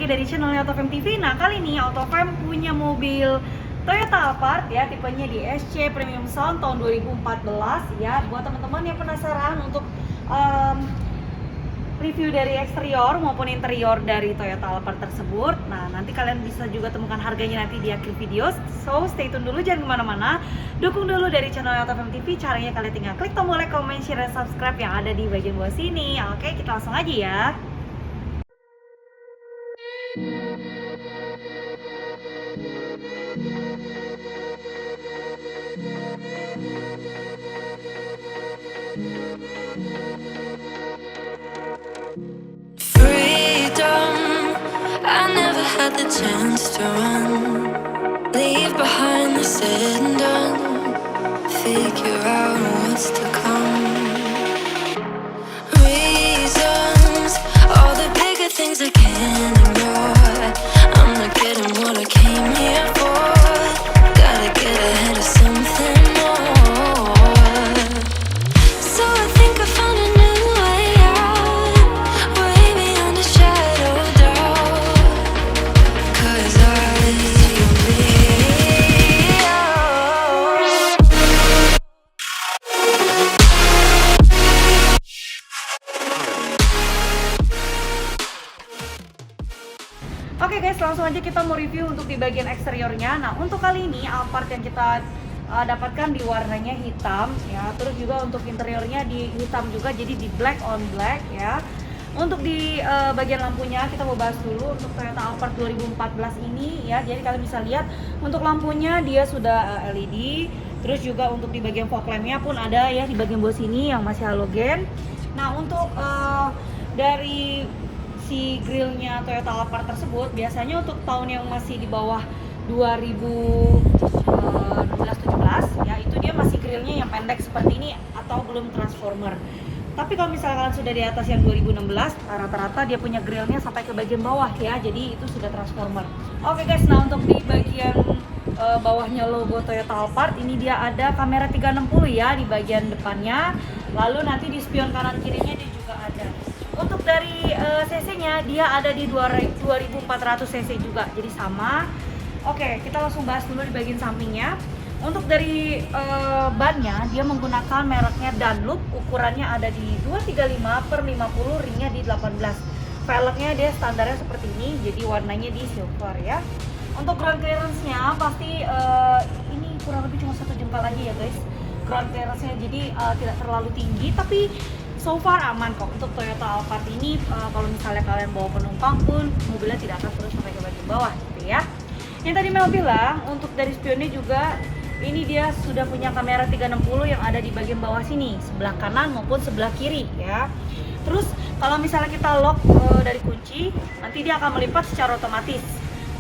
dari channel AutoFam TV. Nah, kali ini AutoFam punya mobil Toyota Alphard ya, tipenya di SC Premium Sound tahun 2014 ya. Buat teman-teman yang penasaran untuk review dari eksterior maupun interior dari Toyota Alphard tersebut, nah nanti kalian bisa juga temukan harganya nanti di akhir video. So stay tune dulu, jangan kemana-mana. Dukung dulu dari channel AutoFam TV. Caranya kalian tinggal klik tombol like, comment, share, dan subscribe yang ada di bagian bawah sini. Oke, kita langsung aja ya. Freedom, I never had the chance to run. Leave behind the said and done. Figure out what's to come. Reasons, all the bigger things I can't ignore. I'm not getting what I came here for. Gotta get ahead of something more. So I think I found a new way out, way beyond a shadow of doubt. 'Cause I feel real. Oke guys, langsung aja kita mau review untuk di bagian eksteriornya. Nah, untuk kali ini Alphard yang kita dapatkan di warnanya hitam ya. Terus juga untuk interiornya di hitam juga, jadi di black on black ya. Untuk di bagian lampunya kita mau bahas dulu untuk Toyota Alphard 2014 ini ya. Jadi kalian bisa lihat untuk lampunya dia sudah LED. Terus juga untuk di bagian fog lampnya pun ada ya di bagian bawah sini yang masih halogen. Nah, untuk dari si grillnya Toyota Alphard tersebut biasanya untuk tahun yang masih di bawah 2016-17 ya, itu dia masih grillnya yang pendek seperti ini atau belum transformer. Tapi kalau misalnya kalian sudah di atas yang 2016, rata-rata dia punya grillnya sampai ke bagian bawah ya, jadi itu sudah transformer. Oke guys, nah untuk di bagian bawahnya logo Toyota Alphard ini dia ada kamera 360 ya di bagian depannya. Lalu nanti di spion kanan kirinya dia juga ada. Untuk dari cc-nya dia ada di 2400 cc juga, jadi sama. Oke, kita langsung bahas dulu di bagian sampingnya. Untuk dari bannya dia menggunakan mereknya Dunlop, ukurannya ada di 235/50, ringnya di 18. Velgnya dia standarnya seperti ini, jadi warnanya di silver ya. Untuk ground clearance-nya pasti ini kurang lebih cuma 1 jengkal aja ya guys. Ground clearance-nya jadi tidak terlalu tinggi, tapi so far aman kok untuk Toyota Alphard ini. Kalau misalnya kalian bawa penumpang pun mobilnya tidak akan terus sampai ke bagian bawah gitu ya. Yang tadi Mel bilang untuk dari spionnya juga ini dia sudah punya kamera 360 yang ada di bagian bawah sini, sebelah kanan maupun sebelah kiri ya. Terus kalau misalnya kita lock dari kunci, nanti dia akan melipat secara otomatis.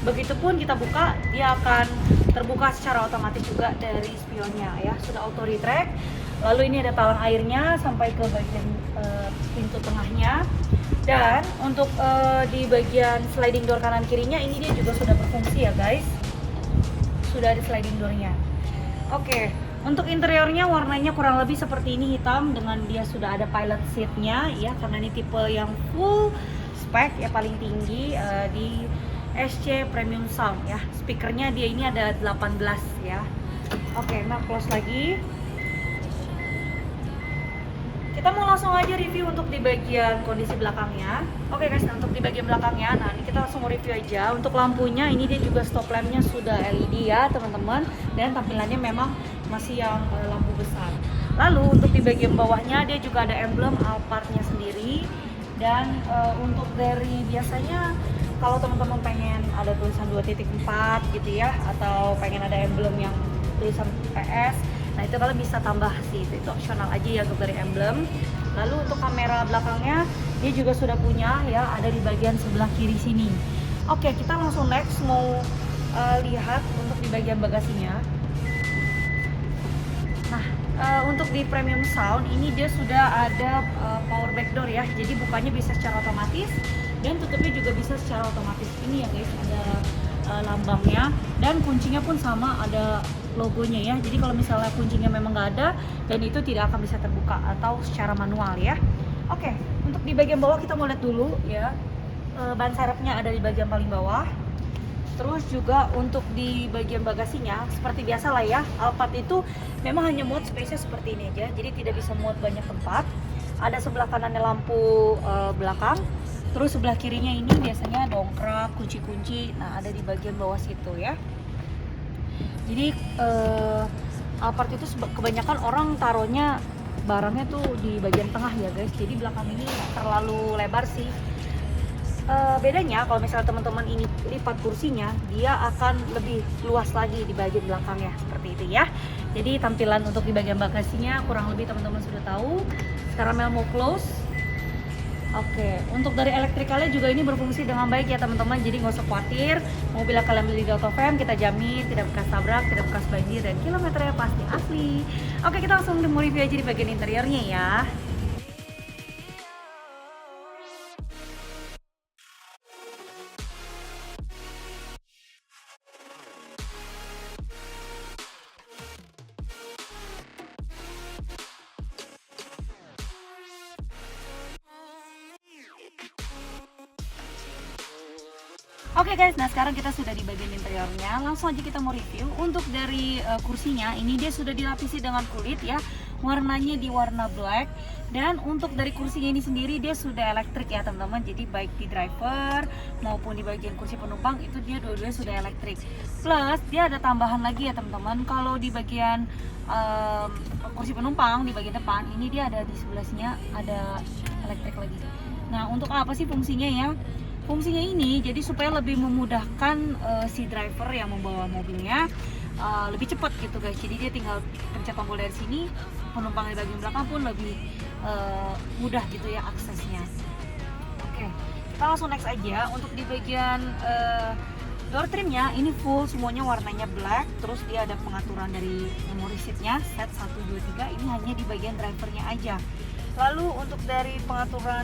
Begitupun kita buka, dia akan terbuka secara otomatis juga dari spionnya ya. Sudah auto retract. Lalu ini ada talang airnya sampai ke bagian pintu tengahnya. Dan untuk di bagian sliding door kanan kirinya ini dia juga sudah berfungsi ya guys. Sudah ada sliding doornya. Oke, untuk interiornya warnanya kurang lebih seperti ini, hitam dengan dia sudah ada pilot seatnya ya, karena ini tipe yang full spec ya, paling tinggi di SC Premium Sound ya. Speakernya dia ini ada 18 ya. Oke, nah close lagi. Kita mau langsung aja review untuk di bagian kondisi belakangnya. Oke guys, nah untuk di bagian belakangnya, nah ini kita langsung mau review aja. Untuk lampunya ini dia juga stop lampnya sudah LED ya teman-teman, dan tampilannya memang masih yang lampu besar. Lalu untuk di bagian bawahnya dia juga ada emblem Alphardnya sendiri. Dan untuk dari biasanya kalau teman-teman pengen ada tulisan 2.4 gitu ya, atau pengen ada emblem yang tulisan PS, nah itu kalian bisa tambah sih, itu opsional aja ya untuk dari emblem. Lalu untuk kamera belakangnya dia juga sudah punya ya, ada di bagian sebelah kiri sini. Oke, kita langsung next mau lihat untuk di bagian bagasinya. Nah, untuk di Premium Sound ini dia sudah ada power back door ya, jadi bukanya bisa secara otomatis dan tutupnya juga bisa secara otomatis. Ini ya guys, ada lambangnya, dan kuncinya pun sama, ada logonya ya. Jadi kalau misalnya kuncinya memang nggak ada, dan itu tidak akan bisa terbuka atau secara manual ya. Oke, untuk di bagian bawah kita mau lihat dulu ya. ban serepnya ada di bagian paling bawah. Terus juga untuk di bagian bagasinya seperti biasa lah ya, Alphard itu memang hanya muat space-nya seperti ini aja, jadi tidak bisa muat banyak tempat. Ada sebelah kanannya lampu belakang, terus sebelah kirinya ini biasanya dongkrak, kunci-kunci, nah ada di bagian bawah situ ya. Jadi Alphard itu kebanyakan orang taruhnya barangnya tuh di bagian tengah ya guys, jadi belakang ini nggak terlalu lebar sih. Bedanya kalau misalnya teman-teman ini lipat kursinya, dia akan lebih luas lagi di bagian belakangnya seperti itu ya. Jadi tampilan untuk di bagian bagasinya kurang lebih teman-teman sudah tahu. Sekarang Mel mau close. Oke, untuk dari elektrikalnya juga ini berfungsi dengan baik ya teman-teman. Jadi nggak usah khawatir, mobil kalian beli di Autofam kita jamin tidak bekas tabrak, tidak bekas banjir, dan kilometernya pasti asli. Oke, kita langsung mau review aja di bagian interiornya ya. Oke guys, nah sekarang kita sudah di bagian interiornya. Langsung aja kita mau review. Untuk dari kursinya, ini dia sudah dilapisi dengan kulit ya. Warnanya di warna black. Dan untuk dari kursinya ini sendiri dia sudah elektrik ya teman-teman. Jadi baik di driver maupun di bagian kursi penumpang itu dia dua-duanya sudah elektrik. Plus dia ada tambahan lagi ya teman-teman. Kalau di bagian kursi penumpang di bagian depan ini dia ada di sebelah sini ada elektrik lagi. Nah untuk apa sih fungsinya ya? Fungsinya ini jadi supaya lebih memudahkan si driver yang membawa mobilnya lebih cepat gitu guys. Jadi dia tinggal pencet tombol dari sini, penumpang di bagian belakang pun lebih mudah gitu ya aksesnya. Oke, kita langsung next aja. Untuk di bagian door trimnya ini full semuanya warnanya black. Terus dia ada pengaturan dari memori seatnya set 1, 2, 3. Ini hanya di bagian drivernya aja. Lalu untuk dari pengaturan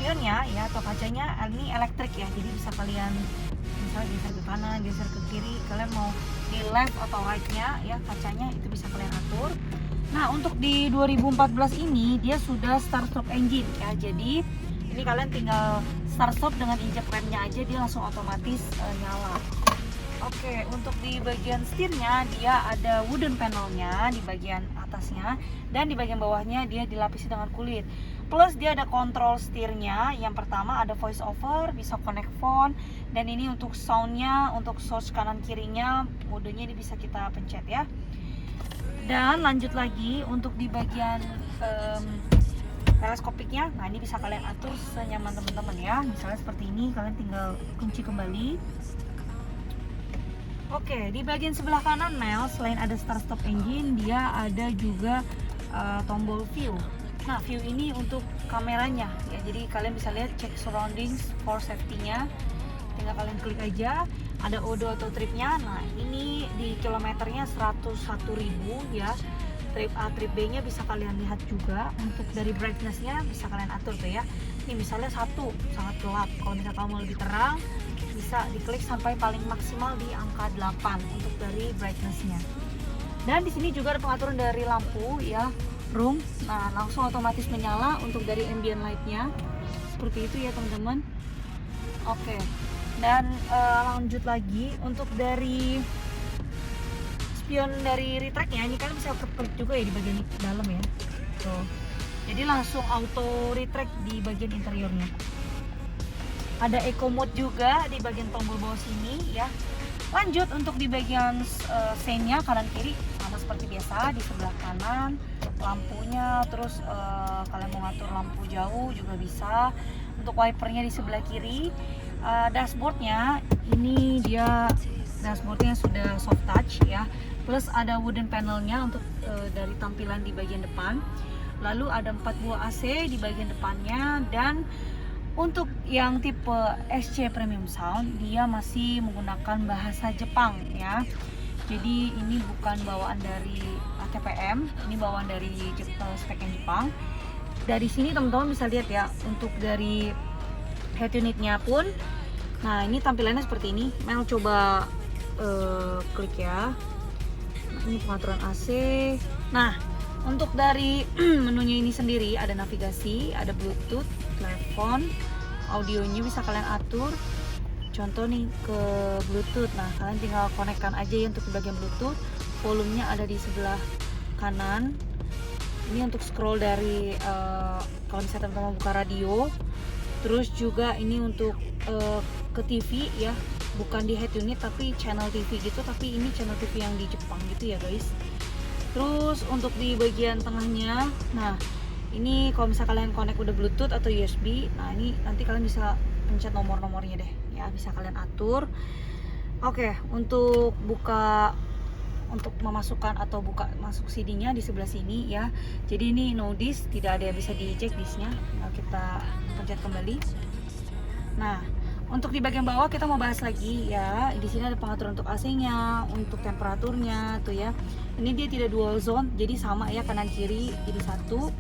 spionnya ya atau kacanya ini elektrik ya, jadi bisa kalian misalnya geser ke kanan, geser ke kiri, kalian mau di left atau right-nya ya kacanya itu bisa kalian atur. Nah untuk di 2014 ini dia sudah start stop engine ya, jadi ini kalian tinggal start stop dengan injek remnya aja dia langsung otomatis nyala. Oke, untuk di bagian setirnya dia ada wooden panelnya di bagian atasnya dan di bagian bawahnya dia dilapisi dengan kulit. Plus dia ada kontrol setirnya. Yang pertama ada voice over, bisa connect phone, dan ini untuk soundnya, untuk source kanan kirinya modenya ini bisa kita pencet ya. Dan lanjut lagi untuk di bagian teleskopiknya, nah ini bisa kalian atur senyaman teman-teman ya. Misalnya seperti ini, kalian tinggal kunci kembali. Oke, di bagian sebelah kanan Mel, selain ada start stop engine, dia ada juga tombol view. Nah, view ini untuk kameranya ya. Jadi kalian bisa lihat cek surroundings for safety-nya. Tinggal kalian klik aja. Ada odo atau tripnya. Nah, ini di kilometernya 101.000 ya. Trip A, trip B-nya bisa kalian lihat juga. Untuk dari brightness-nya bisa kalian atur tuh ya. Ini misalnya 1 sangat gelap. Kalau misalnya kamu lebih terang, bisa diklik sampai paling maksimal di angka 8 untuk dari brightness-nya. Dan di sini juga ada pengaturan dari lampu ya, room. Nah, langsung otomatis menyala untuk dari ambient light-nya. Seperti itu ya, teman-teman. Oke. Dan lanjut lagi untuk dari spion dari retract-nya, ini kalian bisa klik juga ya di bagian dalam ya. Tuh. Jadi langsung auto retract di bagian interiornya. Ada eco mode juga di bagian tombol bawah sini ya. Lanjut untuk di bagian sein-nya kanan kiri sama seperti biasa, di sebelah kanan lampunya, terus kalian mau ngatur lampu jauh juga bisa. Untuk wipernya di sebelah kiri. Dashboardnya ini dia dashboardnya sudah soft touch ya, plus ada wooden panelnya untuk dari tampilan di bagian depan. Lalu ada 4 buah AC di bagian depannya, dan untuk yang tipe SC Premium Sound dia masih menggunakan bahasa Jepang ya. Jadi ini bukan bawaan dari TPM, ini bawaan dari speknya Jepang. Dari sini teman-teman bisa lihat ya, untuk dari head unitnya pun, nah ini tampilannya seperti ini. Mel coba klik ya. Nah, ini pengaturan AC. Nah Untuk dari menunya ini sendiri ada navigasi, ada Bluetooth, telepon, audionya bisa kalian atur. Contoh nih ke Bluetooth, nah kalian tinggal konekkan aja ya untuk di bagian Bluetooth. Volumenya ada di sebelah kanan. Ini untuk scroll dari kalau misalnya teman-teman buka radio. Terus juga ini untuk ke TV ya, bukan di head unit tapi channel TV gitu, tapi ini channel TV yang di Jepang gitu ya guys. Terus untuk di bagian tengahnya, nah ini kalau misalnya kalian connect udah Bluetooth atau USB, nah ini nanti kalian bisa pencet nomor-nomornya deh ya, bisa kalian atur. Oke, untuk buka, untuk memasukkan atau buka masuk CD-nya di sebelah sini ya. Jadi ini no disk, tidak ada yang bisa dicek disknya. Nah, kita pencet kembali. Nah, untuk di bagian bawah kita mau bahas lagi ya. Di sini ada pengaturan untuk AC-nya, untuk temperaturnya tuh ya. Ini dia tidak dual zone, jadi sama ya kanan kiri jadi satu.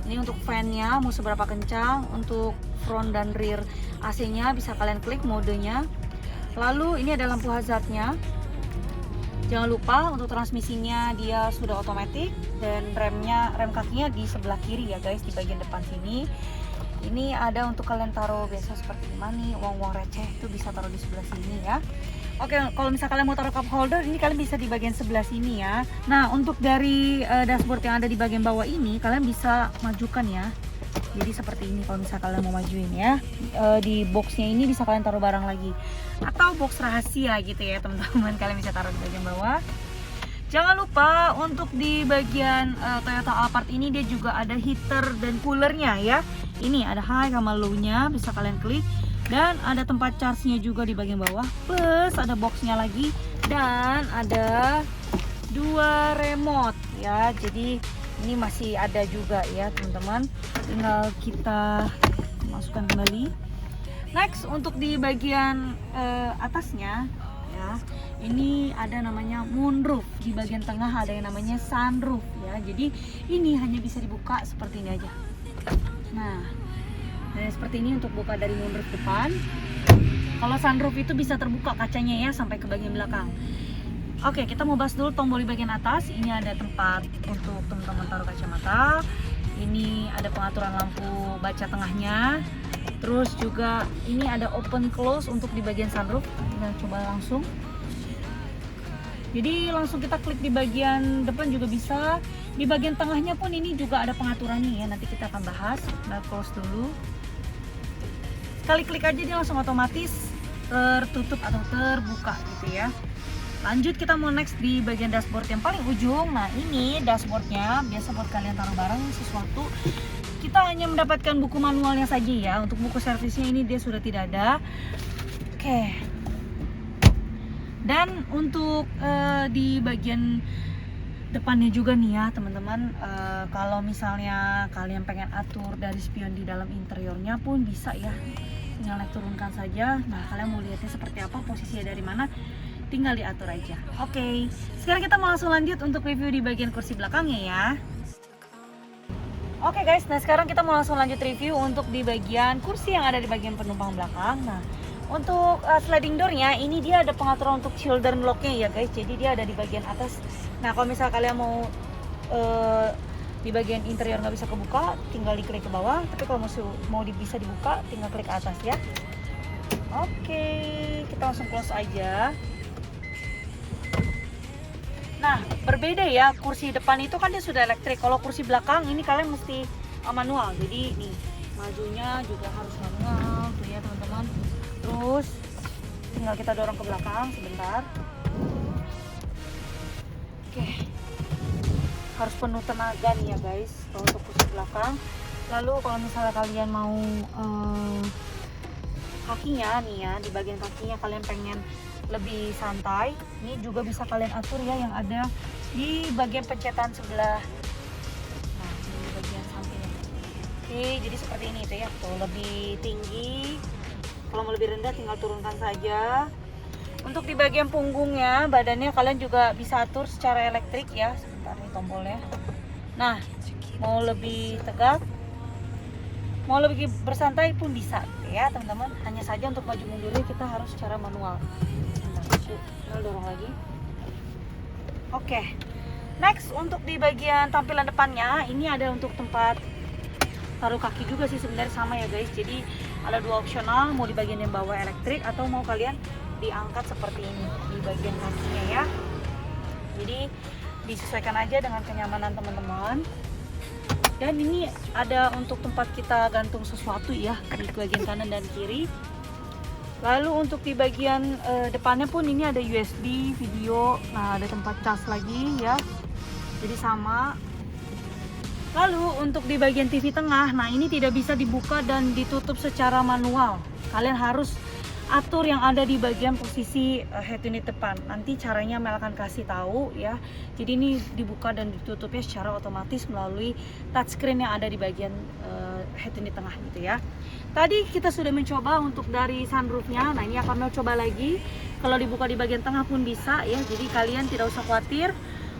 Ini untuk fan-nya mau seberapa kencang, untuk front dan rear AC-nya bisa kalian klik modenya. Lalu ini ada lampu hazardnya. Jangan lupa untuk transmisinya dia sudah otomatis dan rem kakinya di sebelah kiri ya guys, di bagian depan sini. Ini ada untuk kalian taruh biasa seperti money, uang-uang receh itu bisa taruh di sebelah sini ya. Oke, kalau misalnya kalian mau taruh cup holder, ini kalian bisa di bagian sebelah sini ya. Nah, untuk dari dashboard yang ada di bagian bawah ini, kalian bisa majukan ya. Jadi seperti ini kalau misalnya kalian mau majuin ya. Di boxnya ini bisa kalian taruh barang lagi. Atau box rahasia gitu ya teman-teman, kalian bisa taruh di bagian bawah. Jangan lupa untuk di bagian Toyota Alphard ini dia juga ada heater dan coolernya ya. Ini ada high sama low-nya, bisa kalian klik. Dan ada tempat charge-nya juga di bagian bawah. Plus ada boxnya lagi. Dan ada 2 remote ya. Jadi ini masih ada juga ya teman-teman. Tinggal kita masukkan kembali. Next, untuk di bagian atasnya ya, ini ada namanya moonroof. Di bagian tengah ada yang namanya sunroof ya. Jadi ini hanya bisa dibuka seperti ini aja. Nah, seperti ini untuk buka dari moonroof depan. Kalau sunroof itu bisa terbuka kacanya ya sampai ke bagian belakang. Oke, kita mau bahas dulu tombol di bagian atas. Ini ada tempat untuk teman-teman taruh kacamata. Ini ada pengaturan lampu baca tengahnya. Terus juga ini ada open close untuk di bagian sunroof. Kita coba langsung. Jadi langsung kita klik di bagian depan juga bisa. Di bagian tengahnya pun ini juga ada pengaturannya ya. Nanti kita akan bahas. Kita close dulu. Sekali klik aja dia langsung otomatis tertutup atau terbuka gitu ya. Lanjut kita mau next di bagian dashboard yang paling ujung. Nah ini dashboardnya biasa buat kalian taruh barang sesuatu. Kita hanya mendapatkan buku manualnya saja ya. Untuk buku servisnya ini dia sudah tidak ada. Oke. Dan untuk di bagian depannya juga nih ya teman-teman, kalau misalnya kalian pengen atur dari spion di dalam interiornya pun bisa ya. Tinggal naik turunkan saja. Nah kalian mau lihatnya seperti apa, posisinya dari mana, tinggal diatur aja. Oke, sekarang kita mau langsung lanjut untuk review di bagian kursi belakangnya ya. Oke guys, nah sekarang kita mau langsung lanjut review untuk di bagian kursi yang ada di bagian penumpang belakang. Nah, untuk sliding door-nya ini dia ada pengaturan untuk children lock-nya ya guys. Jadi dia ada di bagian atas. Nah, kalau misalnya kalian mau di bagian interior nggak bisa kebuka, tinggal diklik ke bawah. Tapi kalau mau bisa dibuka, tinggal klik atas ya. Oke, kita langsung close aja. Nah, berbeda ya, kursi depan itu kan dia sudah elektrik. Kalau kursi belakang ini kalian mesti manual. Jadi nih, majunya juga harus manual tuh ya teman-teman. Terus tinggal kita dorong ke belakang sebentar. Oke. Harus penuh tenaga nih ya guys kalau untuk kursi belakang. Lalu kalau misalnya kalian mau kakinya nih ya, di bagian kakinya kalian pengen lebih santai, ini juga bisa kalian atur ya yang ada di bagian pencetan sebelah, nah di bagian samping. Oke, jadi seperti ini itu ya, tuh lebih tinggi. Kalau mau lebih rendah tinggal turunkan saja. Untuk di bagian punggungnya, badannya kalian juga bisa atur secara elektrik ya. Sebentar nih tombolnya. Nah, mau lebih tegak, mau lebih bersantai pun bisa ya teman-teman. Hanya saja untuk maju mundurnya kita harus secara manual. Kita dorong lagi. Oke. Next, untuk di bagian tampilan depannya, ini ada untuk tempat taruh kaki juga sih sebenarnya, sama ya guys. Jadi ada dua opsional, mau di bagian yang bawah elektrik atau mau kalian diangkat seperti ini di bagian kakinya ya. Jadi disesuaikan aja dengan kenyamanan teman-teman. Dan ini ada untuk tempat kita gantung sesuatu ya, di bagian kanan dan kiri. Lalu untuk di bagian depannya pun ini ada USB, video, nah ada tempat cas lagi ya. Jadi sama. Lalu untuk di bagian TV tengah, nah ini tidak bisa dibuka dan ditutup secara manual. Kalian harus atur yang ada di bagian posisi head unit depan. Nanti caranya Mel akan kasih tahu ya. Jadi ini dibuka dan ditutupnya secara otomatis melalui touchscreen yang ada di bagian head unit tengah gitu ya. Tadi kita sudah mencoba untuk dari sunroofnya. Nah ini akan Mel coba lagi. Kalau dibuka di bagian tengah pun bisa ya. Jadi kalian tidak usah khawatir.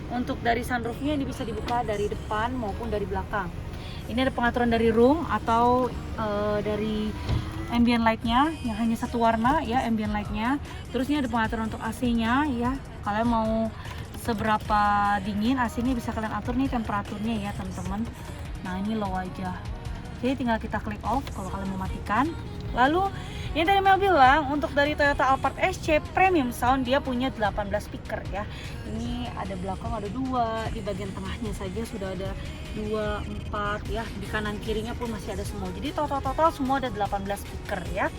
Untuk dari sunroofnya ini bisa dibuka dari depan maupun dari belakang. Ini ada pengaturan dari room atau dari ambient lightnya yang hanya satu warna ya, ambient lightnya. Terus ini ada pengaturan untuk AC-nya ya. Kalian mau seberapa dingin AC-nya bisa kalian atur nih temperaturnya ya teman-teman. Nah ini low aja. Jadi tinggal kita klik off kalau kalian mau matikan. Lalu yang tadi Mel bilang untuk dari Toyota Alphard SC Premium Sound dia punya 18 speaker ya. Ini ada belakang ada 2, di bagian tengahnya saja sudah ada 2, 4 ya. Di kanan kirinya pun masih ada semua. Jadi total semua ada 18 speaker ya.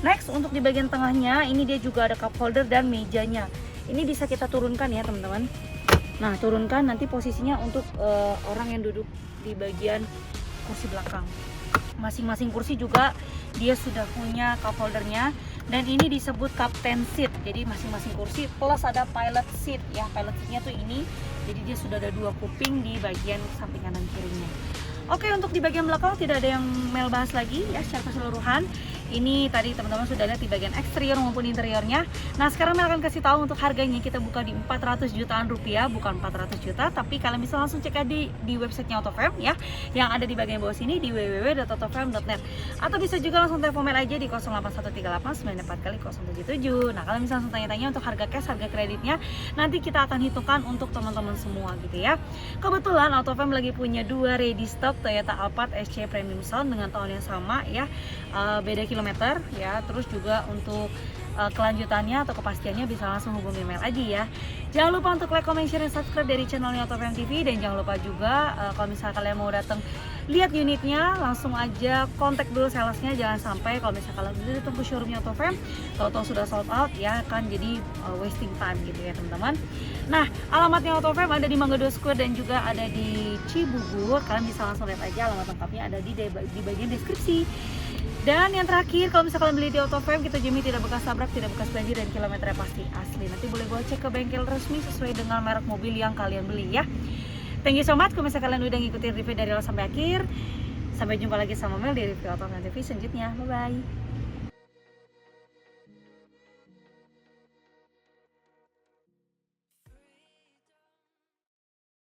Next untuk di bagian tengahnya ini dia juga ada cup holder dan mejanya. Ini bisa kita turunkan ya teman-teman. Nah turunkan nanti posisinya untuk orang yang duduk di bagian kursi belakang. Masing-masing kursi juga dia sudah punya cup holdernya dan ini disebut captain seat. Jadi masing-masing kursi plus ada pilot seat ya. Pilot seatnya tuh ini, jadi dia sudah ada 2 kuping di bagian samping kanan kirinya. Oke, untuk di bagian belakang tidak ada yang Mel bahas lagi ya secara keseluruhan. Ini tadi teman-teman sudah lihat di bagian eksterior maupun interiornya. Nah sekarang Mel akan kasih tahu untuk harganya. Kita buka di 400 jutaan rupiah, bukan 400 juta, tapi kalian bisa langsung cek aja di websitenya Autoframe ya, yang ada di bagian bawah sini di www.autoframe.net. Atau bisa juga langsung telepon Mel aja di 08138 94077. Nah kalian bisa langsung tanya-tanya untuk harga cash, harga kreditnya. Nanti kita akan hitungkan untuk teman-teman semua gitu ya. Kebetulan Autoframe lagi punya 2 ready stock Toyota Alphard SC Premium Sound dengan tahun yang sama ya, beda kilometer ya. Terus juga untuk kelanjutannya atau kepastiannya bisa langsung hubungi Mel aja ya. Jangan lupa untuk like, comment, share, dan subscribe dari channelnya Autoframe TV. Dan jangan lupa juga kalau misalnya kalian mau datang lihat unitnya, langsung aja kontak dulu salesnya. Jangan sampai kalau misalnya kalian udah datang ke showroomnya Autoframe tahu-tahu sudah sold out ya, kan jadi wasting time gitu ya teman-teman. Nah alamatnya Autoframe ada di Mangga 2 Square dan juga ada di Cibubur. Kalian bisa langsung lihat aja alamat lengkapnya ada di bagian deskripsi. Dan yang terakhir, kalau misalkan beli di Autoframe, kita jamin tidak bekas tabrak, tidak bekas banjir, dan kilometernya pasti asli. Nanti boleh gue cek ke bengkel resmi sesuai dengan merek mobil yang kalian beli ya. Thank you so much kalau misalkan kalian udah ngikutin review dari awal sampai akhir. Sampai jumpa lagi sama Mel di review Autoframe TV selanjutnya. Bye bye.